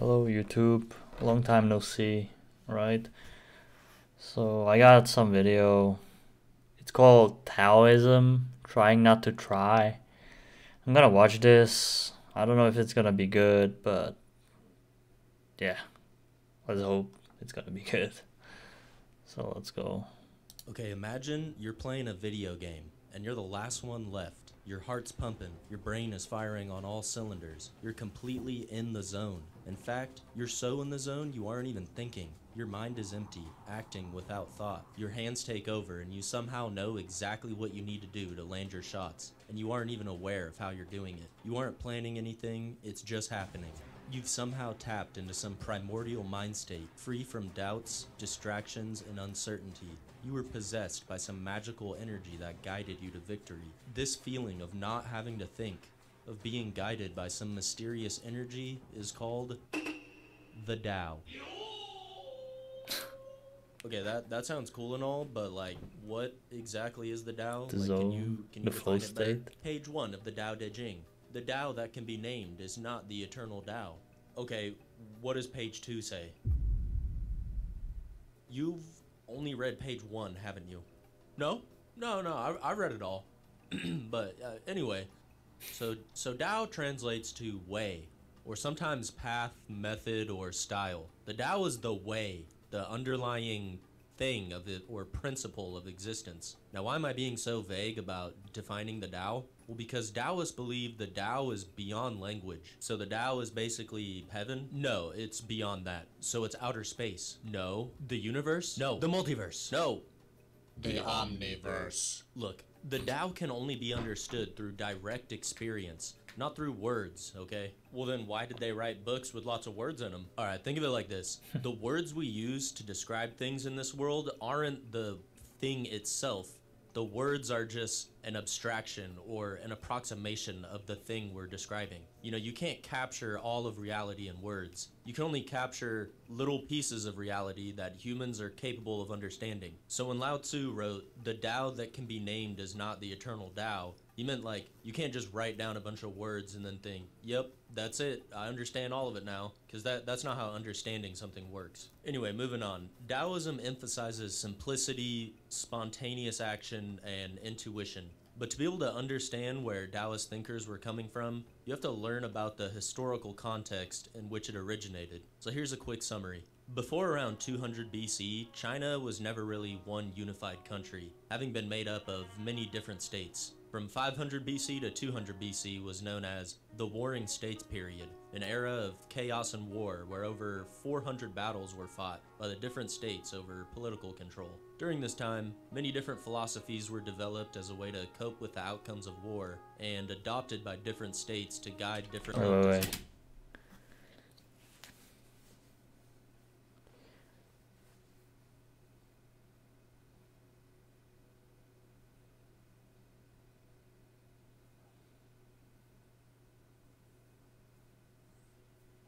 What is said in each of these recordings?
Hello YouTube, long time no see, right? So I got some video. It's called Taoism, trying not to try. I'm gonna watch this. I don't know if it's gonna be good, but yeah, let's hope it's gonna be good. So let's go. Okay, imagine you're playing a video game and you're the last one left. Your heart's pumping, your brain is firing on all cylinders. You're completely in the zone. In fact, you're so in the zone you aren't even thinking. Your mind is empty, acting without thought. Your hands take over and you somehow know exactly what you need to do to land your shots, and you aren't even aware of how you're doing it. You aren't planning anything, it's just happening. You've somehow tapped into some primordial mind state, free from doubts, distractions, and uncertainty. You were possessed by some magical energy that guided you to victory. This feeling of not having to think, of being guided by some mysterious energy, is called the Tao. Okay, that sounds cool and all, but like, what exactly is the Tao? The Like, zone, can the you flow define it better? state. Page 1 of the Tao Te Ching. The Tao that can be named is not the eternal Tao. Okay, what does page 2 say? You've only read page 1, haven't you? No? No, I read it all. But anyway, so Tao translates to way, or sometimes path, method, or style. The Tao is the way, the underlying thing of it, or principle of existence. Now, why am I being so vague about defining the Tao? Well, because Taoists believe the Tao is beyond language. So the Tao is basically heaven? No, it's beyond that. So it's outer space? No. The universe? No. The multiverse? No. The Omniverse. Look, the Tao can only be understood through direct experience, not through words, okay? Well then why did they write books with lots of words in them? Alright, think of it like this. The words we use to describe things in this world aren't the thing itself. The words are just an abstraction or an approximation of the thing we're describing. You know, you can't capture all of reality in words. You can only capture little pieces of reality that humans are capable of understanding. So when Lao Tzu wrote, "The Tao that can be named is not the eternal Tao," he meant like, you can't just write down a bunch of words and then think, yep, that's it, I understand all of it now, because that's not how understanding something works. Anyway, moving on. Taoism emphasizes simplicity, spontaneous action, and intuition. But to be able to understand where Taoist thinkers were coming from, you have to learn about the historical context in which it originated. So here's a quick summary. Before around 200 BC, China was never really one unified country, having been made up of many different states. From 500 BC to 200 BC was known as the Warring States period, an era of chaos and war where over 400 battles were fought by the different states over political control. During this time, many different philosophies were developed as a way to cope with the outcomes of war and adopted by different states to guide different Wait.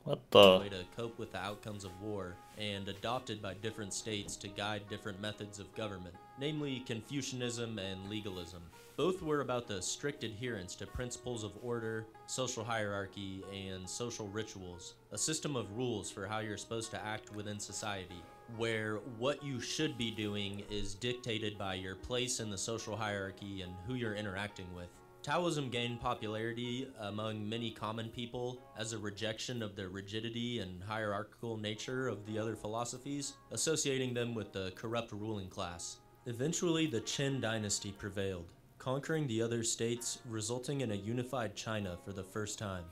What the? way to cope with the outcomes of war and adopted by different states to guide different methods of government, namely Confucianism and legalism. Both were about the strict adherence to principles of order, social hierarchy, and social rituals, a system of rules for how you're supposed to act within society, where what you should be doing is dictated by your place in the social hierarchy and who you're interacting with. Taoism gained popularity among many common people as a rejection of the rigidity and hierarchical nature of the other philosophies, associating them with the corrupt ruling class. Eventually, the Qin dynasty prevailed, conquering the other states, resulting in a unified China for the first time.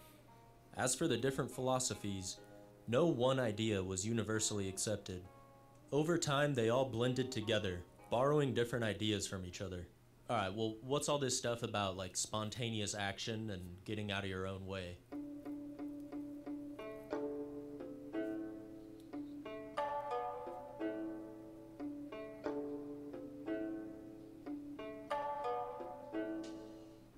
As for the different philosophies, no one idea was universally accepted. Over time, they all blended together, borrowing different ideas from each other. Alright, well, what's all this stuff about, like, spontaneous action and getting out of your own way?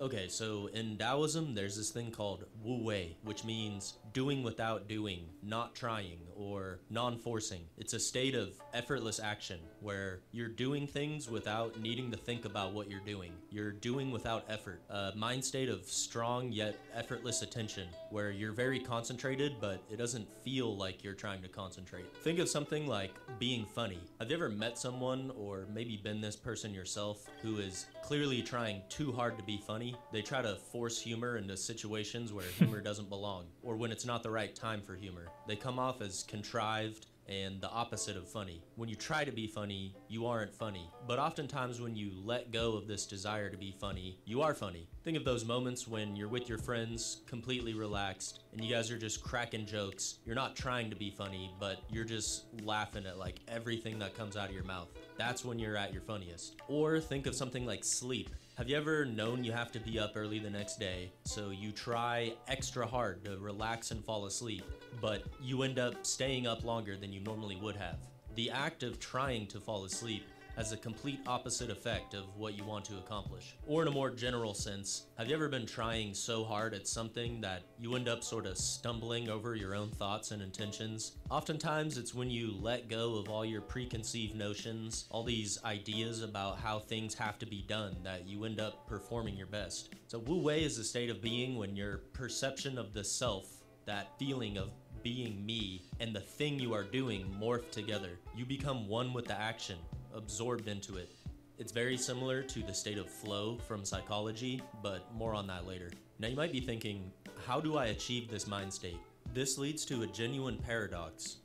Okay, so in Taoism, there's this thing called Wu Wei, which means doing without doing, not trying, or non-forcing. It's a state of effortless action where you're doing things without needing to think about what you're doing. You're doing without effort. A mind state of strong yet effortless attention where you're very concentrated, but it doesn't feel like you're trying to concentrate. Think of something like being funny. Have you ever met someone, or maybe been this person yourself, who is clearly trying too hard to be funny? They try to force humor into situations where humor doesn't belong, or when it's not the right time for humor. They come off as contrived and the opposite of funny. When you try to be funny, you aren't funny. But oftentimes when you let go of this desire to be funny, you are funny. Think of those moments when you're with your friends, completely relaxed, and you guys are just cracking jokes. You're not trying to be funny, but you're just laughing at like everything that comes out of your mouth. That's when you're at your funniest. Or think of something like sleep. Have you ever known you have to be up early the next day, so you try extra hard to relax and fall asleep, but you end up staying up longer than you normally would have? The act of trying to fall asleep has a complete opposite effect of what you want to accomplish. Or in a more general sense, have you ever been trying so hard at something that you end up sort of stumbling over your own thoughts and intentions? Oftentimes it's when you let go of all your preconceived notions, all these ideas about how things have to be done, that you end up performing your best. So Wu Wei is a state of being when your perception of the self, that feeling of being me, and the thing you are doing morph together. You become one with the action, absorbed into it. It's very similar to the state of flow from psychology, but more on that later. Now you might be thinking, how do I achieve this mind state? This leads to a genuine paradox.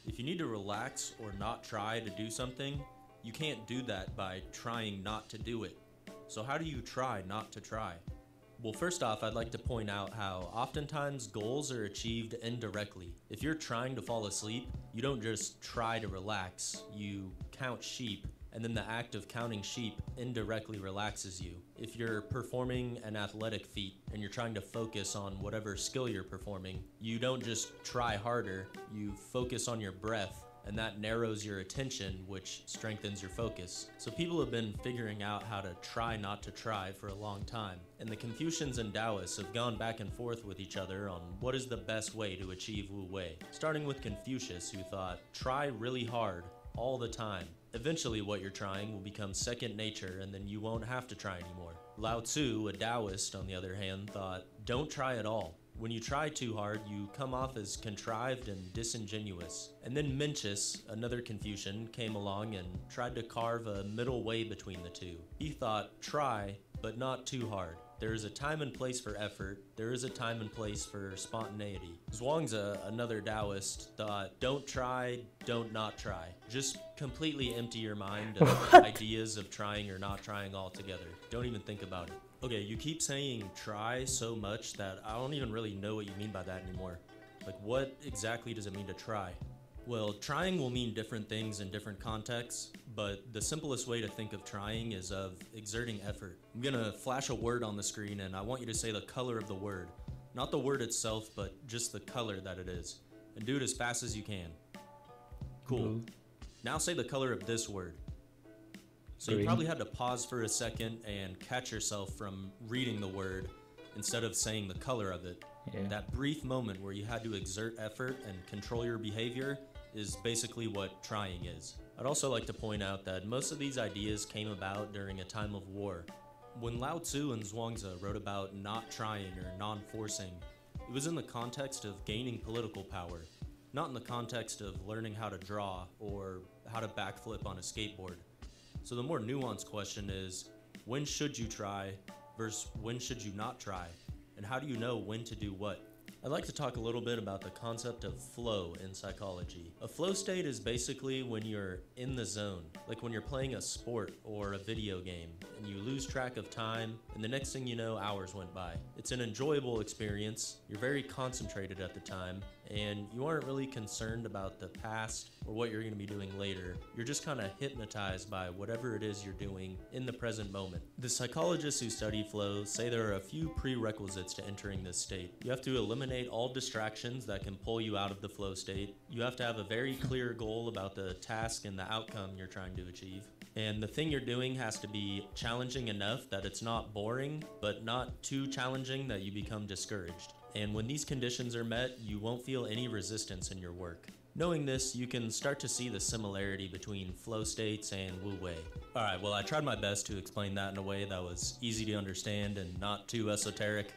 If you need to relax or not try to do something, you can't do that by trying not to do it. So how do you try not to try? Well, first off, I'd like to point out how oftentimes goals are achieved indirectly. If you're trying to fall asleep, you don't just try to relax, you count sheep, and then the act of counting sheep indirectly relaxes you. If you're performing an athletic feat and you're trying to focus on whatever skill you're performing, you don't just try harder, you focus on your breath, and that narrows your attention, which strengthens your focus. So people have been figuring out how to try not to try for a long time, and the Confucians and Taoists have gone back and forth with each other on what is the best way to achieve Wu Wei. Starting with Confucius, who thought, try really hard, all the time. Eventually what you're trying will become second nature, and then you won't have to try anymore. Lao Tzu, a Taoist, on the other hand, thought, don't try at all. When you try too hard, you come off as contrived and disingenuous. And then Mencius, another Confucian, came along and tried to carve a middle way between the two. He thought, try, but not too hard. There is a time and place for effort. There is a time and place for spontaneity. Zhuangzi, another Taoist, thought, don't try, don't not try. Just completely empty your mind of ideas of trying or not trying altogether. Don't even think about it. Okay, you keep saying try so much that I don't even really know what you mean by that anymore. Like, what exactly does it mean to try? Well, trying will mean different things in different contexts, but the simplest way to think of trying is of exerting effort. I'm gonna flash a word on the screen and I want you to say the color of the word. Not the word itself, but just the color that it is. And do it as fast as you can. Cool. Blue. Now say the color of this word. So Green. you probably had to pause for a second and catch yourself from reading the word instead of saying the color of it. Yeah. That brief moment where you had to exert effort and control your behavior is basically what trying is. I'd also like to point out that most of these ideas came about during a time of war. When Lao Tzu and Zhuangzi wrote about not trying or non-forcing, it was in the context of gaining political power, not in the context of learning how to draw or how to backflip on a skateboard. So the more nuanced question is, when should you try versus when should you not try? And how do you know when to do what? I'd like to talk a little bit about the concept of flow in psychology. A flow state is basically when you're in the zone, like when you're playing a sport or a video game, and you lose track of time, and the next thing you know, hours went by. It's an enjoyable experience, you're very concentrated at the time, and you aren't really concerned about the past or what you're going to be doing later. You're just kind of hypnotized by whatever it is you're doing in the present moment. The psychologists who study flow say there are a few prerequisites to entering this state. You have to eliminate all distractions that can pull you out of the flow state. You have to have a very clear goal about the task and the outcome you're trying to achieve. And the thing you're doing has to be challenging enough that it's not boring, but not too challenging that you become discouraged. And when these conditions are met, you won't feel any resistance in your work. Knowing this, you can start to see the similarity between flow states and Wu Wei. Alright, well I tried my best to explain that in a way that was easy to understand and not too esoteric,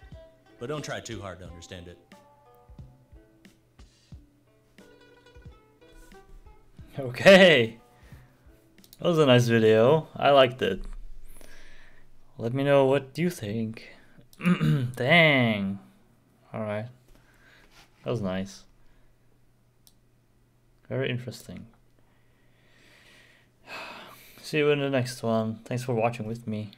but don't try too hard to understand it. Okay, that was a nice video. I liked it. Let me know what you think. Dang. Alright, that was nice. Very interesting. See you in the next one. Thanks for watching with me.